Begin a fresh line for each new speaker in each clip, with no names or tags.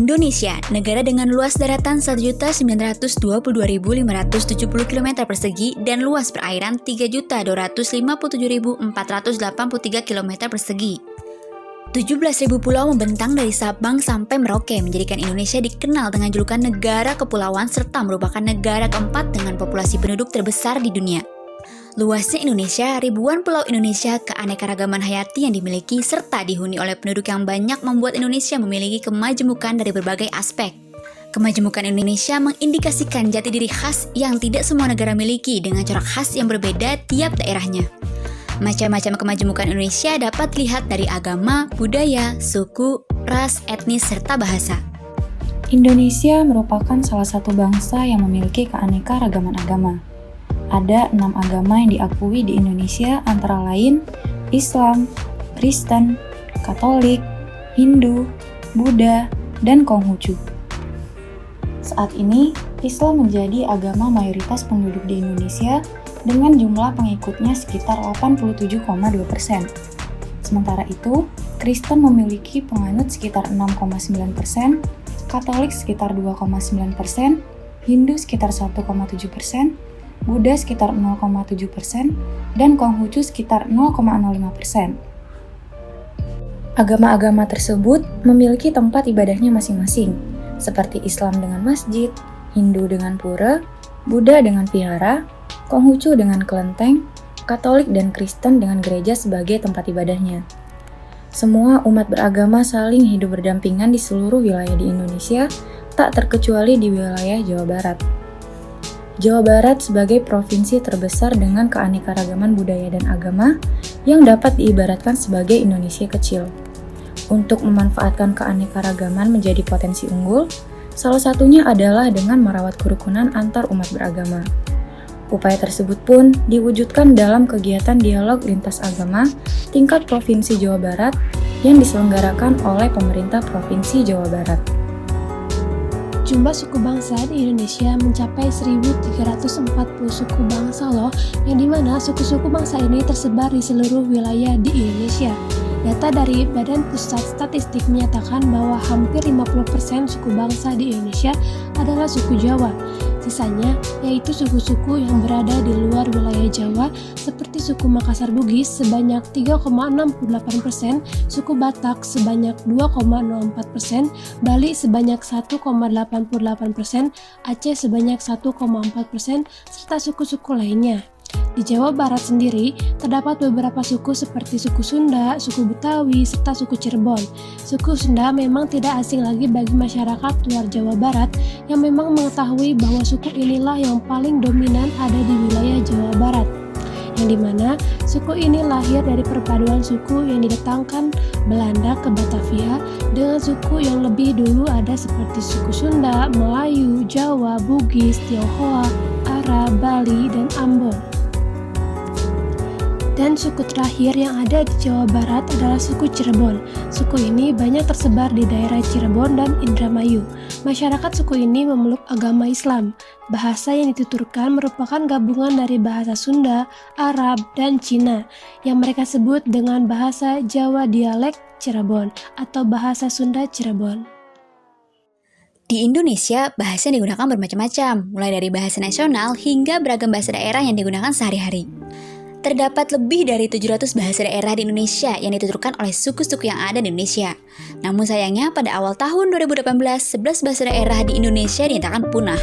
Indonesia, negara dengan luas daratan 1.922.570 km persegi dan luas perairan 3.257.483 km persegi. 17.000 pulau membentang dari Sabang sampai Merauke menjadikan Indonesia dikenal dengan julukan negara kepulauan serta merupakan negara keempat dengan populasi penduduk terbesar di dunia. Luasnya Indonesia, ribuan pulau Indonesia, keanekaragaman hayati yang dimiliki, serta dihuni oleh penduduk yang banyak membuat Indonesia memiliki kemajemukan dari berbagai aspek. Kemajemukan Indonesia mengindikasikan jati diri khas yang tidak semua negara miliki dengan corak khas yang berbeda tiap daerahnya. Macam-macam kemajemukan Indonesia dapat dilihat dari agama, budaya, suku, ras, etnis, serta bahasa.
Indonesia merupakan salah satu bangsa yang memiliki keanekaragaman agama. Ada 6 agama yang diakui di Indonesia antara lain Islam, Kristen, Katolik, Hindu, Buddha, dan Konghucu. Saat ini, Islam menjadi agama mayoritas penduduk di Indonesia dengan jumlah pengikutnya sekitar 87,2%. Sementara itu, Kristen memiliki penganut sekitar 6,9%, Katolik sekitar 2,9%, Hindu sekitar 1,7%, Buddha sekitar 0,7%, dan Konghucu sekitar 0,05%. Agama-agama tersebut memiliki tempat ibadahnya masing-masing, seperti Islam dengan masjid, Hindu dengan pura, Buddha dengan vihara, Konghucu dengan kelenteng, Katolik dan Kristen dengan gereja sebagai tempat ibadahnya. Semua umat beragama saling hidup berdampingan di seluruh wilayah di Indonesia, tak terkecuali di wilayah Jawa Barat. Jawa Barat sebagai provinsi terbesar dengan keanekaragaman budaya dan agama yang dapat diibaratkan sebagai Indonesia kecil. Untuk memanfaatkan keanekaragaman menjadi potensi unggul, salah satunya adalah dengan merawat kerukunan antar umat beragama. Upaya tersebut pun diwujudkan dalam kegiatan dialog lintas agama tingkat Provinsi Jawa Barat yang diselenggarakan oleh pemerintah Provinsi Jawa Barat.
Jumlah suku bangsa di Indonesia mencapai 1.340 suku bangsa loh, yang dimana suku-suku bangsa ini tersebar di seluruh wilayah di Indonesia. Data dari Badan Pusat Statistik menyatakan bahwa hampir 50% suku bangsa di Indonesia adalah suku Jawa. Sisanya yaitu suku-suku yang berada di luar wilayah Jawa seperti suku Makassar Bugis sebanyak 3,68%, suku Batak sebanyak 2,04%, Bali sebanyak 1,88%, Aceh sebanyak 1,4%, serta suku-suku lainnya. Di Jawa Barat sendiri, terdapat beberapa suku seperti suku Sunda, suku Betawi, serta suku Cirebon. Suku Sunda memang tidak asing lagi bagi masyarakat luar Jawa Barat yang memang mengetahui bahwa suku inilah yang paling dominan ada di wilayah Jawa Barat. Yang dimana suku ini lahir dari perpaduan suku yang didatangkan Belanda ke Batavia dengan suku yang lebih dulu ada seperti suku Sunda, Melayu, Jawa, Bugis, Tionghoa, Arab, Bali, dan Ambon. Dan suku terakhir yang ada di Jawa Barat adalah suku Cirebon. Suku ini banyak tersebar di daerah Cirebon dan Indramayu. Masyarakat suku ini memeluk agama Islam. Bahasa yang dituturkan merupakan gabungan dari bahasa Sunda, Arab, dan Cina, yang mereka sebut dengan bahasa Jawa dialek Cirebon atau bahasa Sunda Cirebon.
Di Indonesia, bahasa yang digunakan bermacam-macam, mulai dari bahasa nasional hingga beragam bahasa daerah yang digunakan sehari-hari. Terdapat lebih dari 700 bahasa daerah di Indonesia yang dituturkan oleh suku-suku yang ada di Indonesia. Namun sayangnya pada awal tahun 2018, 11 bahasa daerah di Indonesia dinyatakan punah.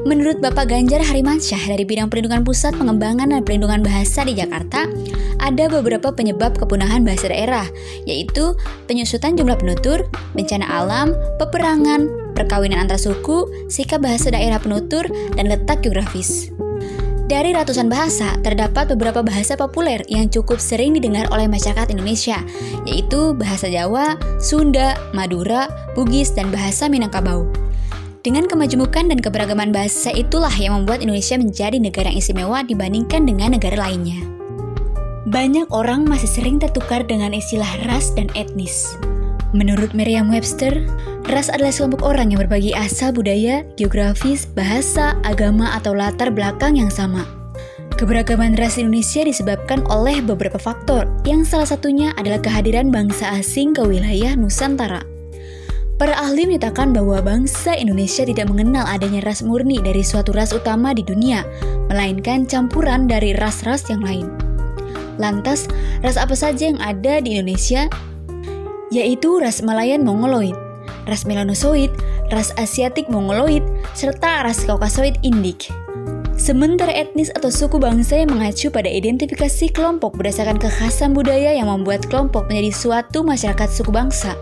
Menurut Bapak Ganjar Harimansyah dari Bidang Perlindungan Pusat Pengembangan dan Perlindungan Bahasa di Jakarta, ada beberapa penyebab kepunahan bahasa daerah, yaitu penyusutan jumlah penutur, bencana alam, peperangan, perkawinan antar suku, sikap bahasa daerah penutur, dan letak geografis. Dari ratusan bahasa, terdapat beberapa bahasa populer yang cukup sering didengar oleh masyarakat Indonesia, yaitu bahasa Jawa, Sunda, Madura, Bugis, dan bahasa Minangkabau. Dengan kemajemukan dan keberagaman bahasa itulah yang membuat Indonesia menjadi negara yang istimewa dibandingkan dengan negara lainnya. Banyak orang masih sering tertukar dengan istilah ras dan etnis. Menurut Merriam-Webster, ras adalah sekelompok orang yang berbagi asal budaya, geografis, bahasa, agama, atau latar belakang yang sama. Keberagaman ras Indonesia disebabkan oleh beberapa faktor, yang salah satunya adalah kehadiran bangsa asing ke wilayah Nusantara. Para ahli menyatakan bahwa bangsa Indonesia tidak mengenal adanya ras murni dari suatu ras utama di dunia, melainkan campuran dari ras-ras yang lain. Lantas, ras apa saja yang ada di Indonesia? Yaitu ras Malayan Mongoloid, ras Melanosoid, ras Asiatik Mongoloid, serta ras Kaukasoid Indik. Sementara etnis atau suku bangsa yang mengacu pada identifikasi kelompok berdasarkan kekhasan budaya yang membuat kelompok menjadi suatu masyarakat suku bangsa.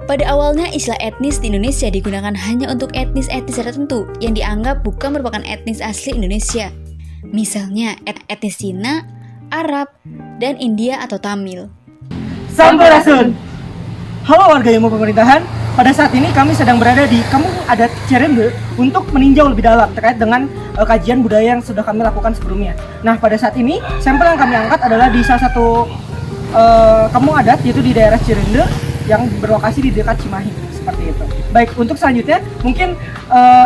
Pada awalnya, istilah etnis di Indonesia digunakan hanya untuk etnis-etnis tertentu yang dianggap bukan merupakan etnis asli Indonesia. Misalnya, etnis Cina, Arab, dan India atau Tamil.
Sampurasun. Halo warga ilmu pemerintahan. Pada saat ini kami sedang berada di Kampung Adat Cirende untuk meninjau lebih dalam terkait dengan kajian budaya yang sudah kami lakukan sebelumnya. Nah, pada saat ini sampel yang kami angkat adalah di salah satu kampung adat, yaitu di daerah Cirende yang berlokasi di dekat Cimahi, seperti itu. Baik, untuk selanjutnya mungkin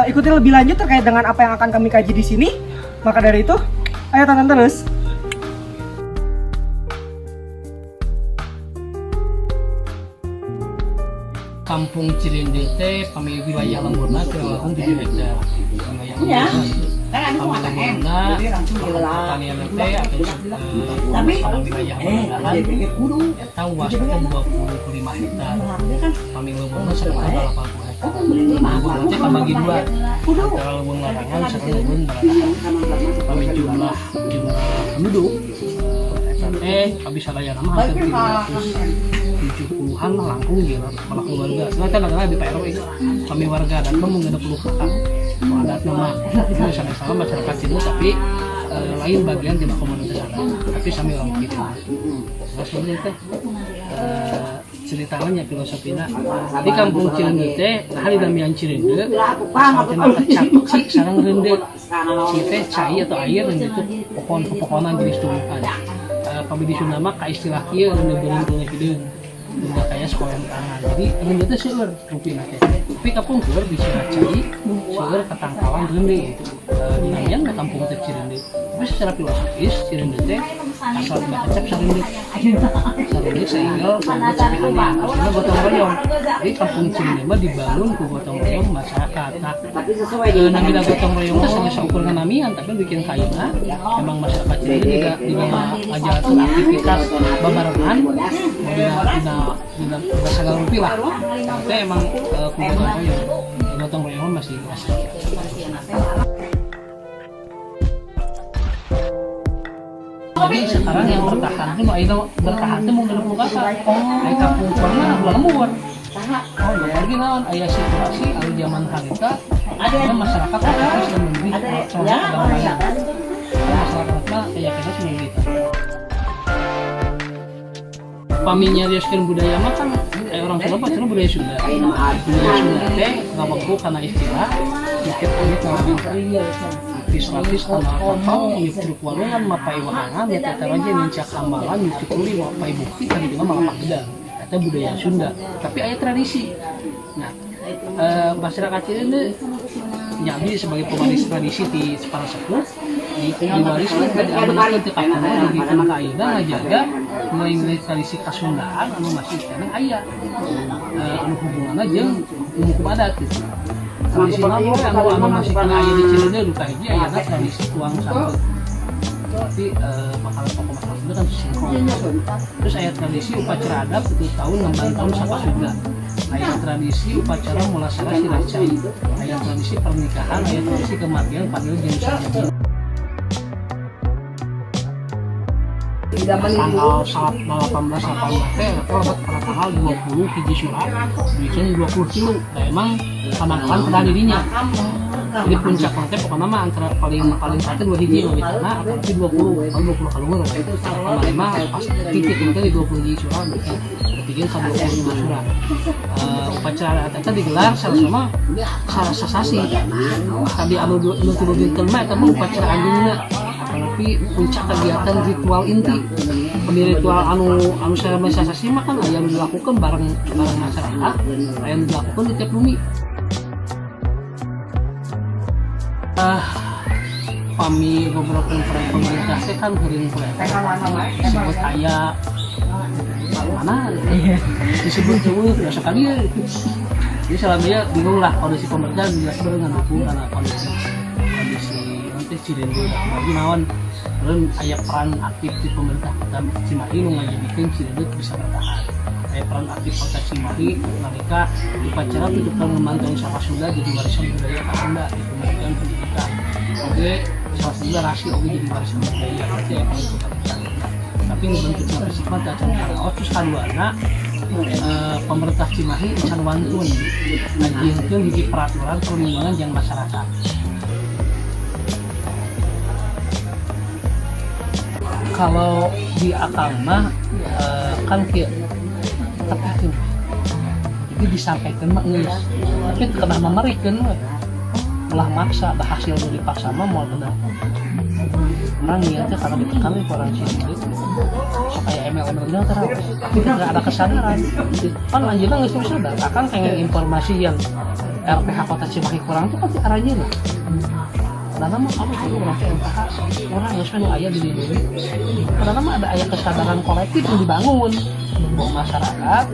ikuti lebih lanjut terkait dengan apa yang akan kami kaji di sini. Maka dari itu, ayo tonton terus.
Kampung Cirende teh pami wilayah lemburna kurang lebih 7 hektar. Wilayah lemburna, pertanian teh atau wilayah perendahan eta luasna 25 hektar. Pami lemburna sekitar 80 hektar. Lemburna teh kabagi dua, antara lembung larangan sareng lembung baratahan. Pami jumlah penduduk eta teh kabisa daya nama hampir 70-an langkung gitu kepala keluarga. Sebenarnya kadang-kadang di PRW kami warga adat mungkin 60 kakak adat nama itu sama-sama masyarakat sini, tapi lain bagian tidak komunitas adat, tapi kami orang gitu. Nah sebenarnya teh ceritanya filosofinya di Kampung Cirende teh nah di damian Cirende sampai kecapuk sih sarang rende si teh cai atau air dan itu pohon-pohonan jenis tumbuhan. Kami di Sunda mah ka istilah kieu rende beureung hideung. Udah kayak sekolah tangan, jadi rende teh seueur rupina teh. Tapi kapungkur di Ciracai, seueur katangkalan rende. Dinamian ke Kampung teh Cirende. Tapi secara filosofis Cirende teh asal bakecap sarende. Sarende sainggal sarende sapihanan. Aslinya gotong royong. Jadi Kampung Cirende mah dibangun ku gotong royong masyarakat. Nah, namina gotong royong teh sanes saukur nganamian, tapi bikin kayuna emang masyarakat Cirende juga ngajalan aktivitas babarengan dina segala rupi lah. Tapi emang gotong royong masih asli. Jadi sekarang yang bertahan itu mau 20 kakak. Ai kampung mana ulah lembur. Lagi naon aya situasi anu zaman harita ada masyarakat harus memberi contoh keagamaan. Masyarakatna keyakinan seperti itu. Paminya rioskeun budaya mah kan orang Sunda pacarna budaya Sunda. Budaya Sunda teh ngabeku kana istilah dikit amit ngawin lapis tanah kapal nyucuk warungan mapai wahangan ya teh raja nincak hambalan nyucuk uli mapai bukti kan itu mah malah gedang eta budaya Sunda tapi aya tradisi. Nah masyarakat ini nyambi sebagai pewaris tradisi di para sepuh diwariskan ke diamanatkan ke kakuna jadi ka ayeuna ngajaga nilai-nilai tradisi kasundaan anu masih keneh aya anu hubunganna jeung hukum adat gitu. Tradisi anu masih kena aya di Cirende duka hiji ayeuna tradisi tuang santun. Tapi bakal pokok masalah Sunda kan sinkron. Terus aya tradisi upacara adat itu tahun 6 tahun saka Sunda. Aya tradisi upacara mulasara Ciracai. Aya tradisi pernikahan, aya tradisi kematian panggil jeung saja. Tanggal 18 teh pada tanggal 20 hiji Syura bikin 20 kilo. Nah, emang penangkalan pada dirinya. Jadi puncak teh pokoknya mah antara paling satu 2 hiji nu ditana tapi 20 kalungan. Kemarin mah pas titik itu di 20 hiji Syura bikin 25 Syura. Upacara eta digelar sama sasasi. Tadi anu tilu dinten mah eta upacara anjingna. Tapi puncak kegiatan ritual inti ritual anu sasasi mah kan yang dilakukan bareng masyarakat yang dilakukan di tiap bumi. Kami beberapa pemerintah teh kan heureun disebut aya mana disebut eueuh biasa kali Jadi selama dia bingung lah kondisi pemerintah jelas dengan dukung karena kondisi nanti Cirende lagi nawan terus aya peran aktif di pemerintah kota Cimahi nu ngajadikeun Cirende bisa bertahan. Aya peran aktif kota Cimahi mereka upacara tujuan memantau Saka Sunda jadi warisan budaya Sunda di Kementerian Pendidikan. Oke, salah satu rasi oke jadi warisan budaya berarti aya peran kota Cimahi. Tapi bentuk bersifat acan karaos terus kaduana pemerintah Cimahi can wantun ngajieunkeun hiji peraturan perlindungan jeung masyarakat. Kalau di agama kan kieu tepakeun. Jadi disampaikan mah geus. Tapi kedah mamarikeun we. Ulah maksa, da hasil nu dipaksa mah moal bener. Orang niatnya karena ditekan oleh orang sini supaya ML-ML nya terang tapi tidak ada kesadaran kan anjirnya nggak bisa sadar akan pengen informasi yang RPH Kota Cimahi kurang itu pasti arahnya loh karena mah apa itu orang RPH orang nggak suka ayah di sini karena mah ada ayah kesadaran kolektif yang dibangun bahwa masyarakat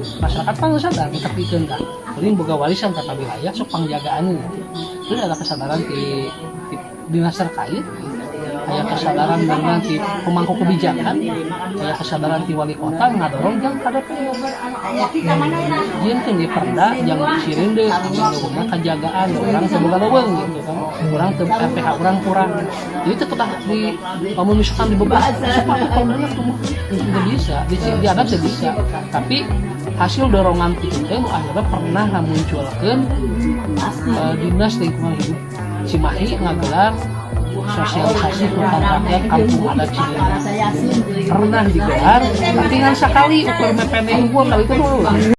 kan nggak sadar kita pikirkan kan jadi boga warisan kata wilayah sok pangjagaan itu ada kesadaran di dinas terkait kayak kesadaran dengan si pemangku kebijakan, kayak kesadaran di wali kota ngadorong jang KDP. Jin kan di perda jang Cirende ngomongna kajagaan orang semoga leuweung gitu kan. Orang teu RPH orang kurang. Jadi teu kedah di misalkan di beban supaya kaumnya tidak bisa, di adat bisa. Tapi hasil dorongan itu akhirnya pernah munculkeun dinas lingkungan hidup Cimahi ngagelar sosialisasi tentang rakyat kampung adat Cirende pernah digelar tapi kan sekali ukur mepene unggul kali itu dulu